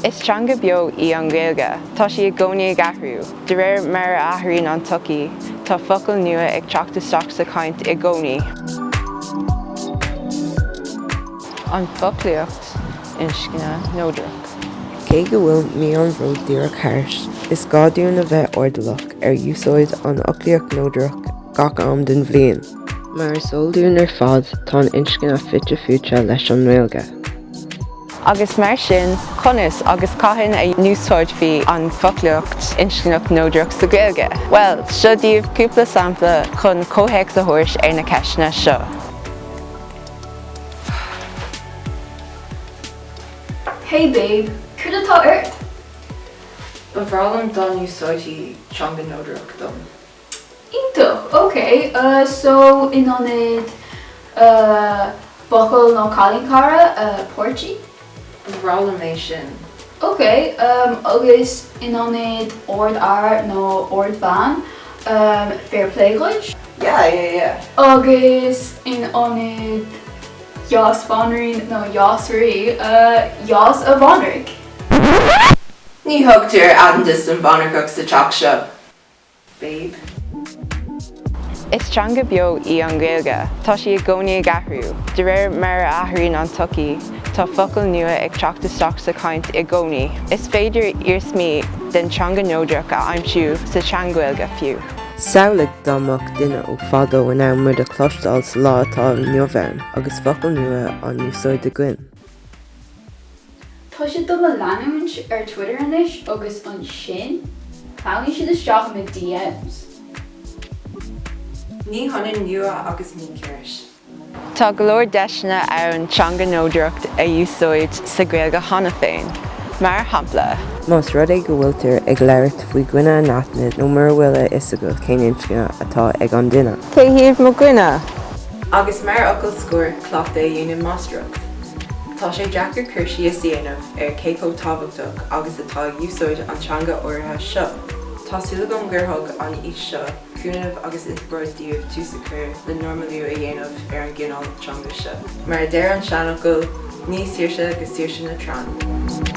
Is Teanga Beo an Gaeilge, tá sí ag gcónaí ag athrú, de réir mar a athraíonn an tucaí, tá focail nua ag teacht isteach sa caint ag gcónaí. An phoclaíocht inscne neodrach. Cé go bhfuil míonró díreach thairt, is gádún a bheith ordalach úsáid an oclaíocht neodrach gach am den bhliain. Mar soldún ar fad tá inscne fitte fuaite leis an Gaeilge. Agus mar sin, conas agus cathainn a úsáid fí an phoclaíocht inscneach neodrach sa Gaeilge. Well, seo díobh cúpla sampla chun comhthéacs a thuairis ar na ceisne seo. Hey babe, could I thabhairt? Bhanríon don úsáidí Teanga neodrach dom. Ítach, okay. So in onid bochel no calling cara, porchi. Bhanríon mé sin. Okay, agus in onid ord ar no ord ban, fair play lunch. Yeah. Agus in onid Yass bhanríon no Yass Yass a bhanríon. Ní thugtar andis an bhanríoch sa teacht seo. Babe. Is Teanga Beo an Gaeilge, tá sí ag gcónaí ag athrú, de réir mar a athraíonn an tucaí, tá focail nua ag teacht isteach sa caint ag gcónaí. Is féidir iarsmí den Teanga neodrach a aimsiú sa teangailge fiú. Samhlaigh dámach duine ó fada ó ná muid a chlostáil sa lá atá neamhairm agus focail nua an úsáid againn. Tá sé dom a leanúint ar Twitter anis agus an sin, táí siad isteach me DMs. Ní honnaigh nua agus ní ceiris. Tá go leor deisna ann Teanga neodrach a úsáid sa Gaeilge hána féin. Mar sampla. Más rud é go bhfuiltear ag labhairt faoi gcuine an aithne nó mar bhfuil is agat cén inscne atá ag an duine. Cé híomh mo gcuine? Agus mar ocail scóir clocht é dhéanamh mástrucht. Tá sé deacair chuirsí is dhéanamh ar céco tábhachtach agus atá úsáid an teanga ortha seo. Tá súla gom gur an is seo, cúnamh agus is bur díobh tús a chur le normaliú a dhéanamh ar an gcineál teanga seo. Mar deir an seanachil, ní saoirse agus saoirse na trán.